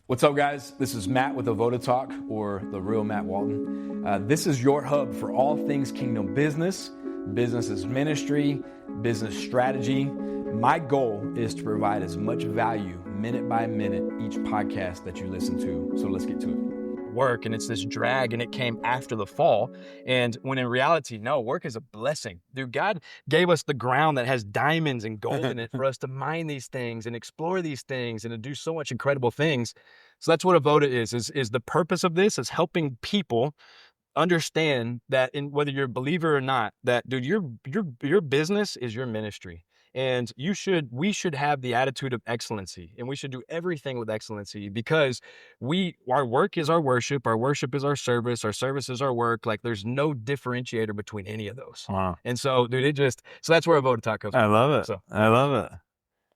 What's up, guys? This is Matt with Avoda Talk, or the real Matt Walton. This is your hub for all things kingdom business, business as ministry, business strategy. My goal is to provide as much value minute by minute each podcast that you listen to. So let's get to it. Work, and it's this drag, and it came after the fall. And when in reality, no, work is a blessing. Dude, God gave us the ground that has diamonds and gold in it for us to mine these things and explore these things and to do so much incredible things. So that's what Avoda is the purpose of this is helping people understand that, in whether you're a believer or not, that, dude, your business is your ministry. And we should have the attitude of excellency, and we should do everything with excellency, because our work is our worship is our service is our work. Like, there's no differentiator between any of those. Wow. And so, dude, so that's where Avoda Talk comes from. I love it. So. I love it.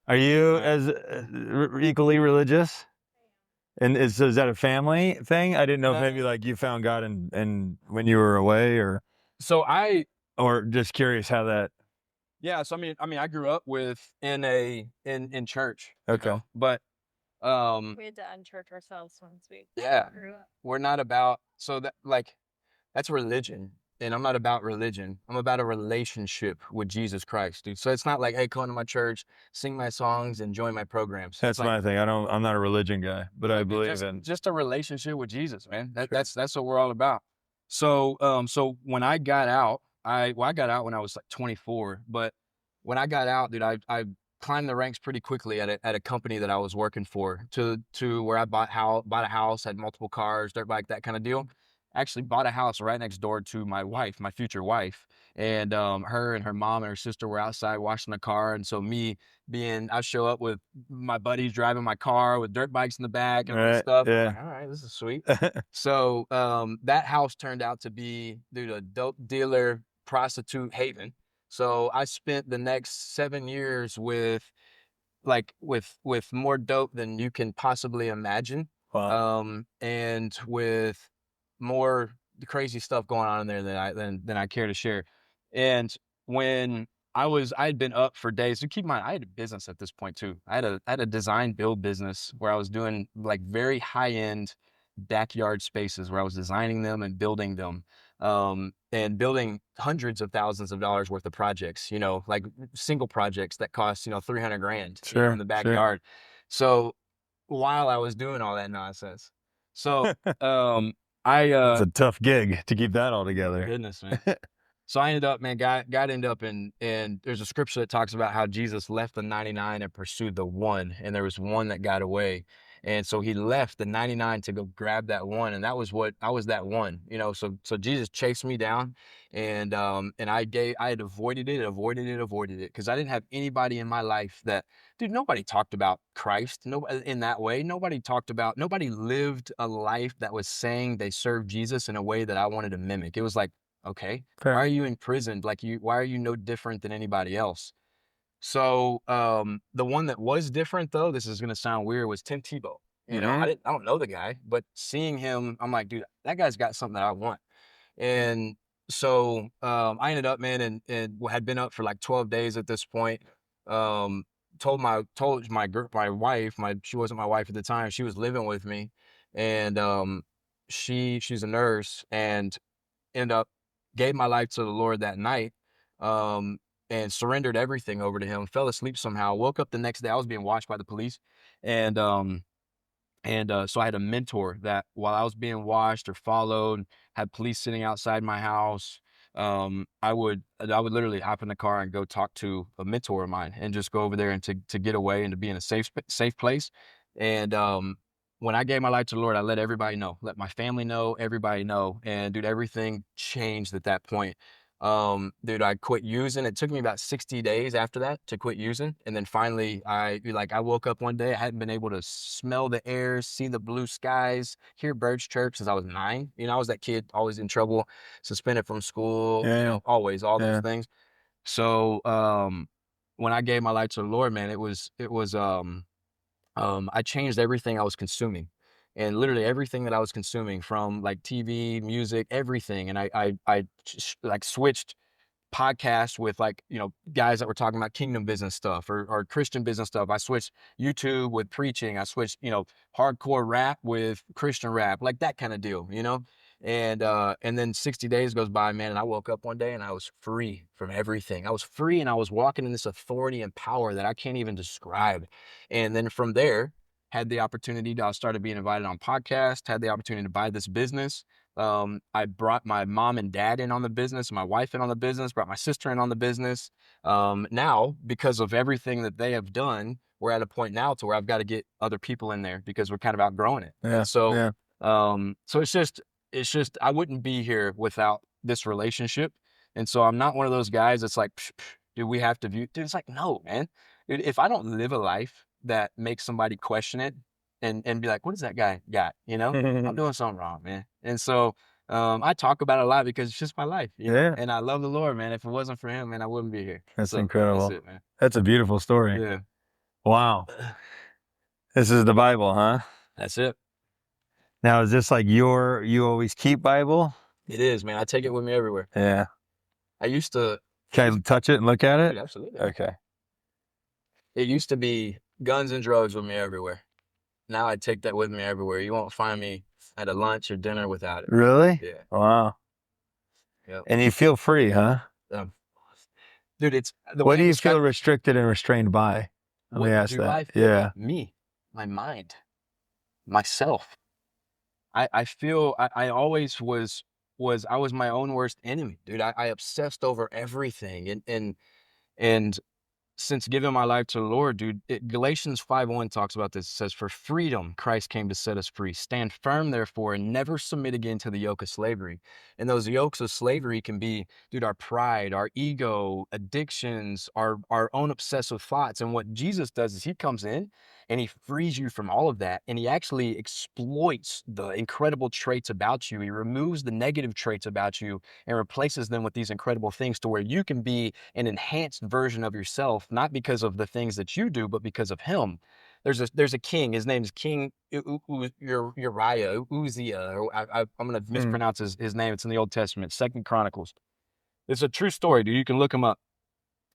Are you as equally religious? And is that a family thing? I didn't know if maybe like you found God and when you were away, or just curious how that. Yeah, so I mean, I grew up in church. Okay. You know, but we had to unchurch ourselves once we grew up. We're not about, so that, like, that's religion, and I'm not about religion. I'm about a relationship with Jesus Christ, dude. So it's not like, hey, come to my church, sing my songs, and join my programs. That's my thing. I'm not a religion guy, but I believe in just a relationship with Jesus, man. That's what we're all about. So when I got out, I got out when I was like 24, but when I got out, dude, I climbed the ranks pretty quickly at a company that I was working for, to where I bought a house, had multiple cars, dirt bike, that kind of deal. Actually bought a house right next door to my wife, my future wife. And her and her mom and her sister were outside washing the car. And so I show up with my buddies driving my car with dirt bikes in the back and all this stuff. Yeah. Like, all right, this is sweet. So that house turned out to be, dude, a dope dealer, prostitute haven. So I spent the next 7 years with more dope than you can possibly imagine. Wow. And with more crazy stuff going on in there than I care to share. And when I had been up for days. So keep in mind, I had a business at this point too. I had a design build business where I was doing like very high end backyard spaces, where I was designing them and building them, and building hundreds of thousands of dollars worth of projects, like single projects that cost, $300,000 in the backyard. Sure. So while I was doing all that nonsense, so, it's a tough gig to keep that all together. Goodness, man. So I ended up, man, God ended up and there's a scripture that talks about how Jesus left the 99 and pursued the one, and there was one that got away. And so he left the 99 to go grab that one. And I was that one, so Jesus chased me down, and I had avoided it, because I didn't have anybody in my life that, dude, nobody talked about Christ. Nobody in that way. Nobody lived a life that was saying they served Jesus in a way that I wanted to mimic. It was like, okay, Fair. Why are you imprisoned? Why are you no different than anybody else? So the one that was different, though, this is going to sound weird, was Tim Tebow. I don't know the guy, but seeing him, I'm like, dude, that guy's got something that I want. And so I ended up, man, and had been up for like 12 days at this point. Told my wife, she wasn't my wife at the time, she was living with me, and she's a nurse, and ended up gave my life to the Lord that night. And surrendered everything over to him, fell asleep somehow, woke up the next day. I was being watched by the police. And so I had a mentor that, while I was being watched or followed, had police sitting outside my house, I would literally hop in the car and go talk to a mentor of mine and just go over there and to get away and to be in a safe place. And when I gave my life to the Lord, I let everybody know, let my family know, everybody know. And dude, everything changed at that point. Dude, I quit using. It took me about 60 days after that to quit using. And then finally I woke up one day, I hadn't been able to smell the air, see the blue skies, hear birds chirp since I was 9. I was that kid always in trouble, suspended from school, always, all those things. So, when I gave my life to the Lord, man, it was, I changed everything I was consuming. And literally everything that I was consuming, from like TV, music, everything. And I switched podcasts with like, guys that were talking about kingdom business stuff or Christian business stuff. I switched YouTube with preaching. I switched, hardcore rap with Christian rap, like that kind of deal, And then 60 days goes by, man, and I woke up one day and I was free from everything. I was free and I was walking in this authority and power that I can't even describe. And then from there, had the opportunity to, I started being invited on podcasts, had the opportunity to buy this business. I brought my mom and dad in on the business, my wife in on the business, brought my sister in on the business. Now, because of everything that they have done, we're at a point now to where I've got to get other people in there because we're kind of outgrowing it. Yeah. So it's just, I wouldn't be here without this relationship. And so I'm not one of those guys that's like, do we have to view? Dude, it's like, no, man. Dude, if I don't live a life that makes somebody question it and be like, what does that guy got? I'm doing something wrong, man. And so I talk about it a lot because it's just my life. Yeah. And I love the Lord, man. If it wasn't for him, man, I wouldn't be here. That's incredible. That's it, man. That's a beautiful story. Yeah. Wow. This is the Bible, huh? That's it. Now, is this like you always keep Bible? It is, man. I take it with me everywhere. Yeah. I used to. Can I touch it and look at it? Dude, absolutely. Okay. It used to be guns and drugs with me everywhere. Now I take that with me everywhere. You won't find me at a lunch or dinner without it. Really? Yeah. Wow. Yep. And you feel free, huh? Dude, it's the what do you feel restricted and restrained by? Let me ask that. Yeah. Me, my mind, myself. I feel I always was I was my own worst enemy, dude. I obsessed over everything and since giving my life to the Lord, dude, Galatians 5:1 talks about this. It says, for freedom, Christ came to set us free. Stand firm, therefore, and never submit again to the yoke of slavery. And those yokes of slavery can be, dude, our pride, our ego, addictions, our own obsessive thoughts. And what Jesus does is he comes in and he frees you from all of that. And he actually exploits the incredible traits about you. He removes the negative traits about you and replaces them with these incredible things to where you can be an enhanced version of yourself, not because of the things that you do, but because of him. There's a king. His name is King Uriah, Uzziah. I'm going to mispronounce his name. It's in the Old Testament, 2 Chronicles. It's a true story, dude. You can look him up.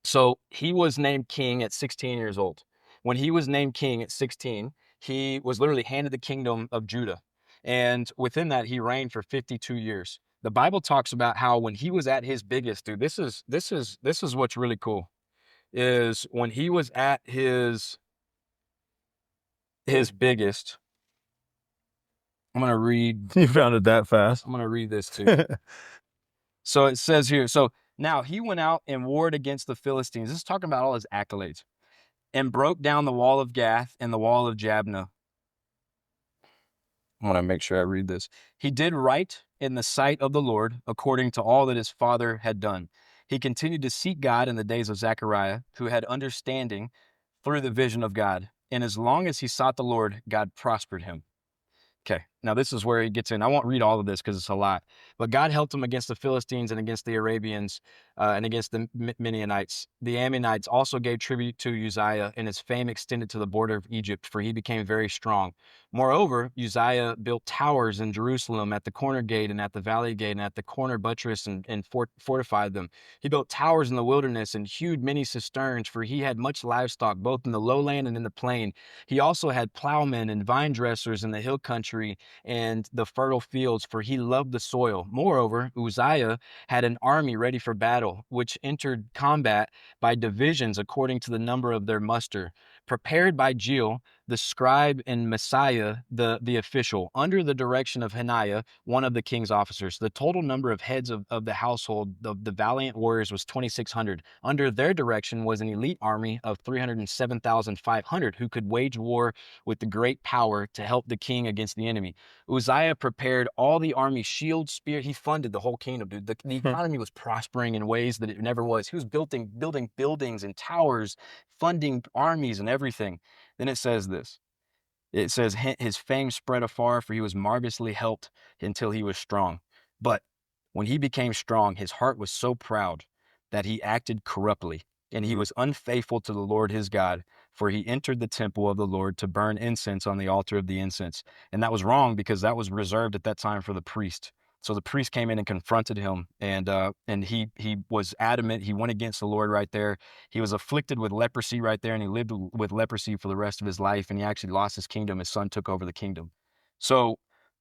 So he was named king at 16 years old. When he was named king at 16, he was literally handed the kingdom of Judah. And within that, he reigned for 52 years. The Bible talks about how when he was at his biggest, dude, this is what's really cool, is when he was at his biggest. I'm going to read. You found it that fast. I'm going to read this too. So it says here, so now he went out and warred against the Philistines. This is talking about all his accolades. And broke down the wall of Gath and the wall of Jabneh. I want to make sure I read this. He did right in the sight of the Lord, according to all that his father had done. He continued to seek God in the days of Zechariah, who had understanding through the vision of God. And as long as he sought the Lord, God prospered him. Okay, now this is where he gets in. I won't read all of this because it's a lot. But God helped him against the Philistines and against the Arabians and against the Midianites. The Ammonites also gave tribute to Uzziah, and his fame extended to the border of Egypt, for he became very strong. Moreover, Uzziah built towers in Jerusalem at the corner gate and at the valley gate and at the corner buttress and fortified them. He built towers in the wilderness and hewed many cisterns, for he had much livestock, both in the lowland and in the plain. He also had plowmen and vine dressers in the hill country and the fertile fields, for he loved the soil. Moreover, Uzziah had an army ready for battle, which entered combat by divisions according to the number of their muster, prepared by Jeiel, the scribe, and Messiah, the official, under the direction of Hananiah, one of the king's officers. The total number of heads of the household of the valiant warriors was 2,600. Under their direction was an elite army of 307,500 who could wage war with the great power to help the king against the enemy. Uzziah prepared all the army shield, spear. He funded the whole kingdom, dude. The economy was prospering in ways that it never was. He was building buildings and towers, funding armies and everything. Then it says this. It says, his fame spread afar, for he was marvelously helped until he was strong. But when he became strong, his heart was so proud that he acted corruptly, and he was unfaithful to the Lord his God, for he entered the temple of the Lord to burn incense on the altar of the incense. And that was wrong because that was reserved at that time for the priest. So the priest came in and confronted him, and he was adamant. He went against the Lord right there. He was afflicted with leprosy right there, and he lived with leprosy for the rest of his life, and he actually lost his kingdom. His son took over the kingdom. So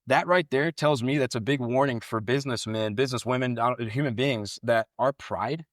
that right there tells me that's a big warning for businessmen, businesswomen, human beings, that our pride,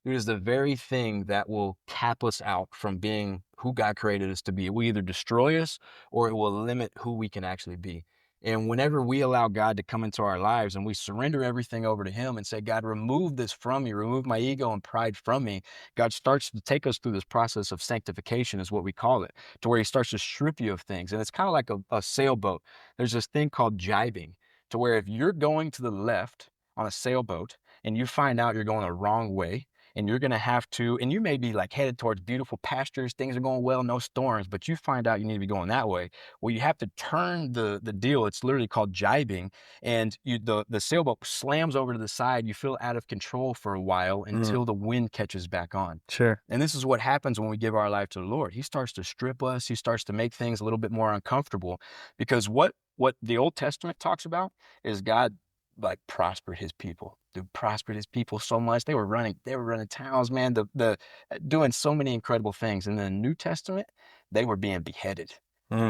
it is the very thing that will cap us out from being who God created us to be. It will either destroy us or it will limit who we can actually be. And whenever we allow God to come into our lives and we surrender everything over to him and say, God, remove this from me, remove my ego and pride from me, God starts to take us through this process of sanctification, is what we call it, to where he starts to strip you of things. And it's kind of like a sailboat. There's this thing called jibing, to where if you're going to the left on a sailboat and you find out you're going the wrong way, and you're going to have to, and you may be like headed towards beautiful pastures, things are going well, no storms, but you find out you need to be going that way. Well, you have to turn the deal. It's literally called jibing. And the sailboat slams over to the side. You feel out of control for a while until the wind catches back on. Sure. And this is what happens when we give our life to the Lord. He starts to strip us. He starts to make things a little bit more uncomfortable, because what the Old Testament talks about is God like prospered his people. Dude, prospered his people so much. They were running towns, man, doing so many incredible things. And in the New Testament, they were being beheaded.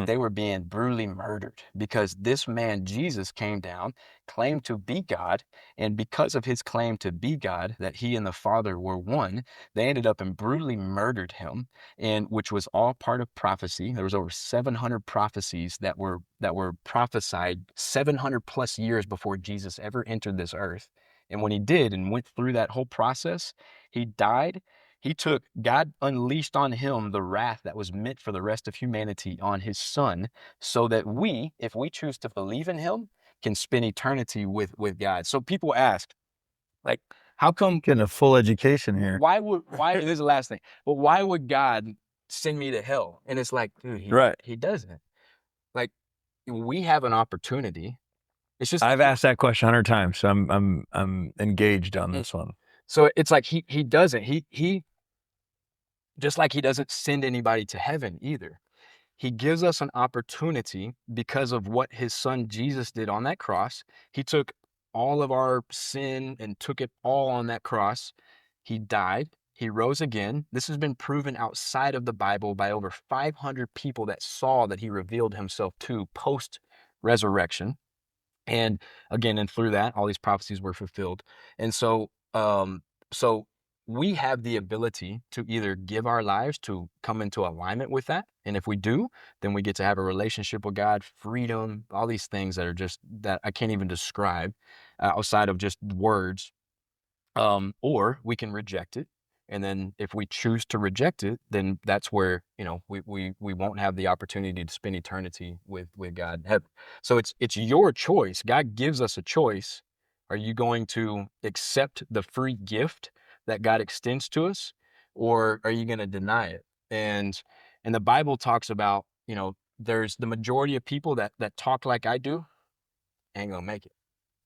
They were being brutally murdered because this man, Jesus, came down, claimed to be God. And because of his claim to be God, that he and the Father were one, they ended up and brutally murdered him, and which was all part of prophecy. There was over 700 prophecies that were prophesied 700 plus years before Jesus ever entered this earth. And when he did and went through that whole process, he died. God unleashed on him the wrath that was meant for the rest of humanity on his son, so that we, if we choose to believe in him, can spend eternity with God. So people ask, like, how come Getting a full education here. why this is the last thing, but why would God send me to hell? And it's like, dude, he doesn't. Like, we have an opportunity. It's just, I've asked that question 100 times, so I'm engaged on this one. So it's like he doesn't. He just like he doesn't send anybody to heaven either. He gives us an opportunity because of what his son Jesus did on that cross. He took all of our sin and took it all on that cross. He died. He rose again. This has been proven outside of the Bible by over 500 people that saw that he revealed himself to post-resurrection. And again, and through that, all these prophecies were fulfilled. And so we have the ability to either give our lives to come into alignment with that. And if we do, then we get to have a relationship with God, freedom, all these things that are just, that I can't even describe outside of just words. Or we can reject it. And then if we choose to reject it, then that's where, we won't have the opportunity to spend eternity with God in heaven. So it's your choice. God gives us a choice. Are you going to accept the free gift that God extends to us, or are you going to deny it? And the Bible talks about, there's the majority of people that talk like I do ain't gonna make it.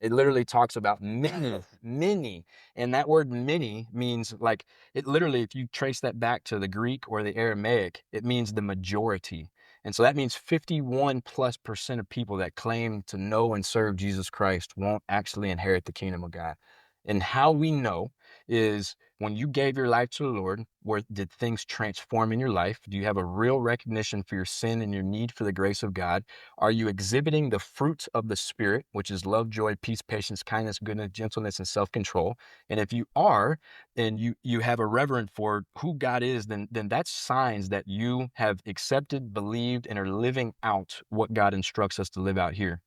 It literally talks about many. And that word many means, like, it literally, if you trace that back to the Greek or the Aramaic, it means the majority. And so that means 51+% of people that claim to know and serve Jesus Christ won't actually inherit the kingdom of God. And how we know is when you gave your life to the Lord, where did things transform in your life? Do you have a real recognition for your sin and your need for the grace of God? Are you exhibiting the fruits of the Spirit, which is love, joy, peace, patience, kindness, goodness, gentleness, and self-control? And if you are, and you have a reverence for who God is, then that's signs that you have accepted, believed, and are living out what God instructs us to live out here.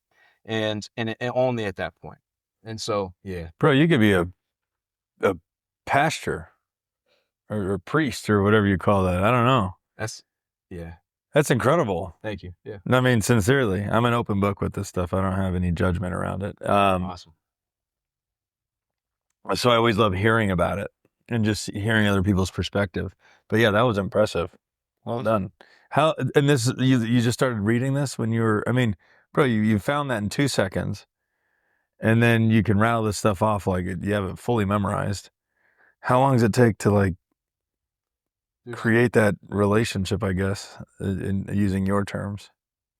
And only at that point. And so, yeah. Bro, you could be a pastor or a priest or whatever you call that. I don't know. That's incredible. Thank you. Yeah. I mean, sincerely, I'm an open book with this stuff. I don't have any judgment around it. Awesome. So I always love hearing about it and just hearing other people's perspective. But yeah, that was impressive. Well done. How, and this, you just started reading this when you were, I mean, bro, you found that in 2 seconds. And then you can rattle this stuff off like you have it fully memorized. How long does it take to like create that relationship, I guess, in using your terms?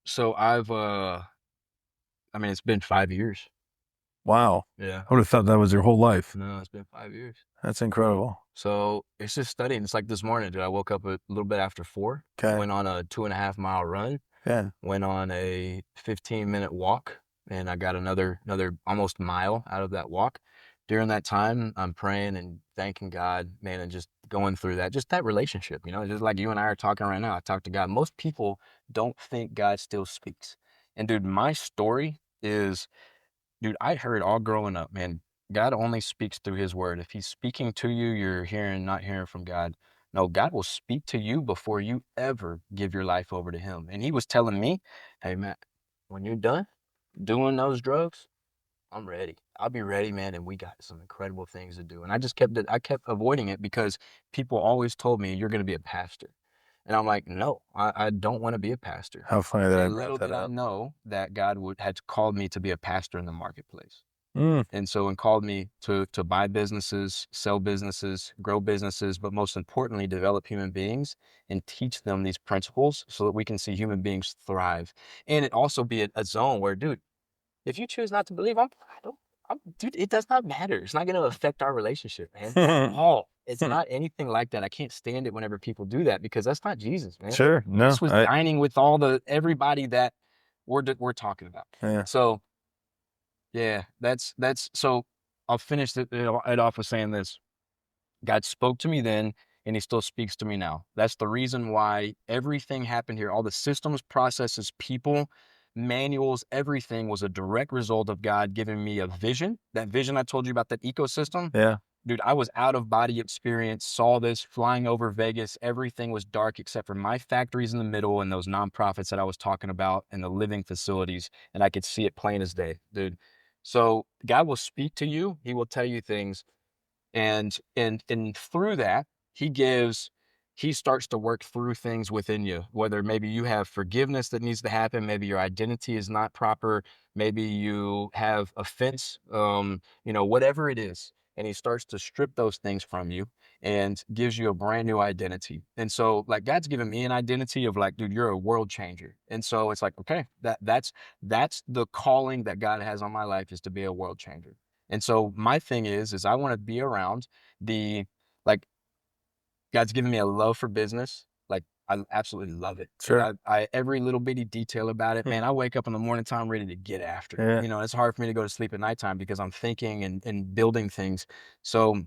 So it's been 5 years. Wow. Yeah. I would have thought that was your whole life. No, it's been 5 years. That's incredible. So it's just studying. It's like this morning, dude. I woke up a little bit after 4. Okay. Went on a 2.5 mile run. Yeah. Went on a 15-minute walk, and I got another almost mile out of that walk. During that time, I'm praying and thanking God, man, and just going through that, just that relationship, just like you and I are talking right now. I talk to God. Most people don't think God still speaks. And dude, my story is, dude, I heard all growing up, man, God only speaks through his word. If he's speaking to you, you're not hearing from God. No, God will speak to you before you ever give your life over to him. And he was telling me, hey, Matt, when you're done doing those drugs, I'm ready. I'll be ready, man. And we got some incredible things to do. And I kept avoiding it because people always told me you're going to be a pastor. And I'm like, no, I don't want to be a pastor. How funny that I brought Little that did I up. know that God had called me to be a pastor in the marketplace. Mm. And called me to buy businesses, sell businesses, grow businesses, but most importantly, develop human beings and teach them these principles so that we can see human beings thrive. And it also be a zone where, dude, if you choose not to believe, dude, it does not matter. It's not going to affect our relationship, man. At all. It's not anything like that. I can't stand it whenever people do that because that's not Jesus, man. Sure. No. This was dining with everybody that we're talking about. Yeah. So, yeah, so I'll finish it off with saying this. God spoke to me then, and he still speaks to me now. That's the reason why everything happened here. All the systems, processes, people, manuals, everything was a direct result of God giving me a vision. That vision I told you about, that ecosystem. Yeah. Dude, I was out of body experience, saw this flying over Vegas. Everything was dark except for my factories in the middle and those nonprofits that I was talking about and the living facilities. And I could see it plain as day, dude. So God will speak to you. He will tell you things. And through that, he starts to work through things within you, whether maybe you have forgiveness that needs to happen, maybe your identity is not proper, maybe you have offense, whatever it is. And he starts to strip those things from you and gives you a brand new identity. And so like God's given me an identity of like, dude, you're a world changer. And so it's like, okay, that's the calling that God has on my life, is to be a world changer. And so my thing is I want to be around God's given me a love for business. Like I absolutely love it. Sure. I every little bitty detail about it, man, I wake up in the morning time ready to get after it. Yeah. It's hard for me to go to sleep at nighttime because I'm thinking and building things. So,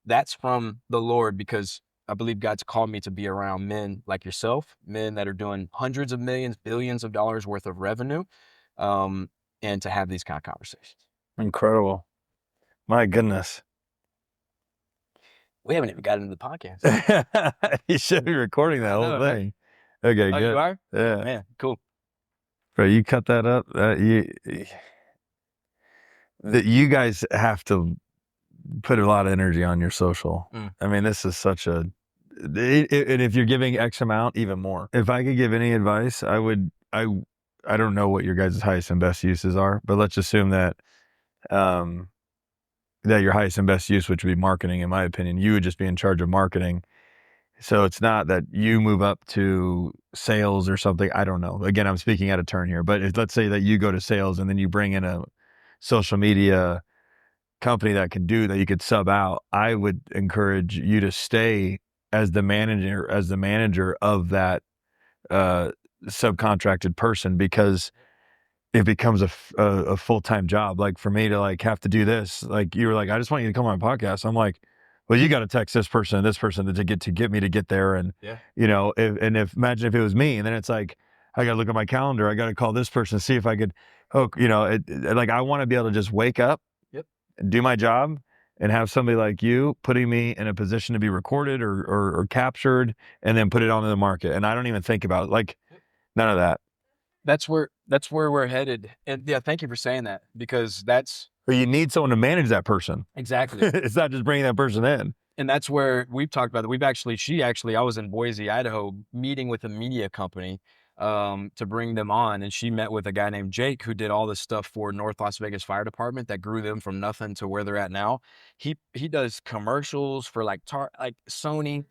that's from the Lord, because I believe God's called me to be around men like yourself, men that are doing hundreds of millions, billions of dollars worth of revenue, and to have these kind of conversations. Incredible. My goodness. We haven't even got into the podcast. You should be recording that whole thing. Okay, good. You are? Yeah. Man, cool. Bro, you cut that up. You guys have to put a lot of energy on your social. I mean, this is such and if you're giving X amount, even more. If I could give any advice, I don't know what your guys' highest and best uses are, but let's assume that that your highest and best use, which would be marketing, in my opinion, you would just be in charge of marketing. So it's not that you move up to sales or something. I don't know. Again, I'm speaking out of turn here, but let's say that you go to sales and then you bring in a social media company that you could sub out. I would encourage you to stay as the manager of that subcontracted person, because it becomes a full-time job. Like for me to like have to do this, like you were like, I just want you to come on my podcast. I'm like, well, you got to text this person and this person to get me to get there. And, imagine if it was me, and then it's like, I got to look at my calendar. I got to call this person to see if I could, like I want to be able to just wake up, do my job, and have somebody like you putting me in a position to be recorded or captured and then put it onto the market. And I don't even think about it. Like none of that. That's where we're headed. And yeah, thank you for saying that, because But you need someone to manage that person. Exactly. It's not just bringing that person in. And that's where we've talked about it. I was in Boise, Idaho, meeting with a media company to bring them on. And she met with a guy named Jake, who did all this stuff for North Las Vegas Fire Department that grew them from nothing to where they're at now. He does commercials for like Sony.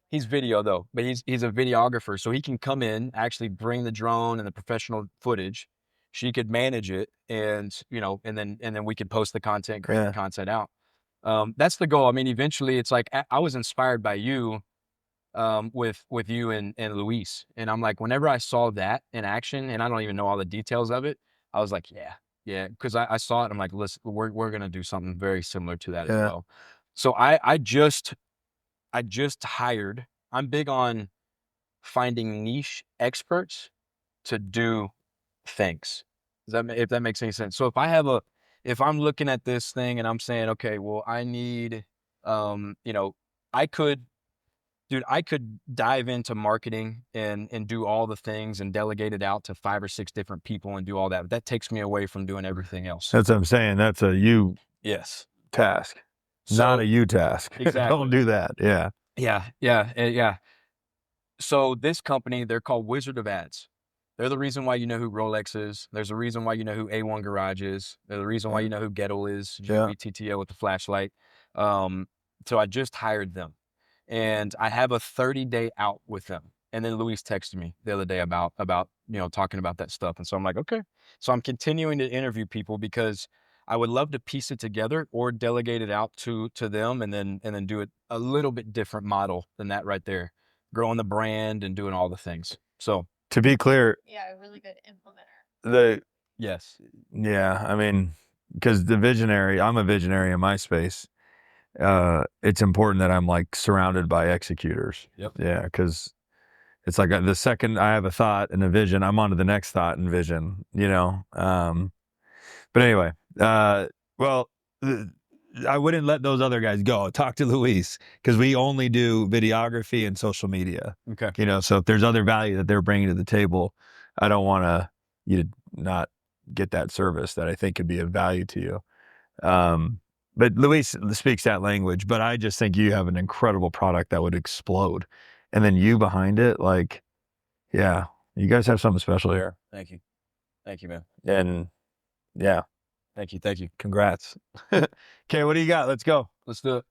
He's video though, but he's a videographer. So he can come in, actually bring the drone and the professional footage, she could manage it, and and then we could post the content, create the content out. That's the goal. I mean, eventually, it's like I was inspired by you, with you and Luis, and I'm like, whenever I saw that in action, and I don't even know all the details of it, I was like, yeah, because I saw it. I'm like, listen, we're gonna do something very similar to that as well. So I just hired. I'm big on finding niche experts to do things. If that makes any sense. So if I'm looking at this thing and I'm saying, okay, well, I need, I could dive into marketing and do all the things and delegate it out to 5 or 6 different people and do all that. But that takes me away from doing everything else. That's what I'm saying. That's a you task, not a you task. Exactly. Don't do that. Yeah. So this company, they're called Wizard of Ads. They're the reason why you know who Rolex is. There's a reason why you know who A1 Garage is. They're the reason why you know who Gettle is, GBTTO with the flashlight. So I just hired them. And I have a 30-day out with them. And then Luis texted me the other day about talking about that stuff. And so I'm like, okay. So I'm continuing to interview people because I would love to piece it together or delegate it out to them and then do it a little bit different model than that right there. Growing the brand and doing all the things. So to be clear, a really good implementer. I mean, because I'm a visionary in my space. It's important that I'm like surrounded by executors. Yep. Yeah, because it's like the second I have a thought and a vision, I'm on to the next thought and vision. But anyway, I wouldn't let those other guys go. Talk to Luis because we only do videography and social media. Okay. So if there's other value that they're bringing to the table, I don't want you to not get that service that I think could be of value to you. But Luis speaks that language, but I just think you have an incredible product that would explode. And then you behind it, like, yeah, you guys have something special here. Thank you. Thank you, man. And yeah. Thank you. Congrats. Okay, what do you got? Let's go. Let's do it.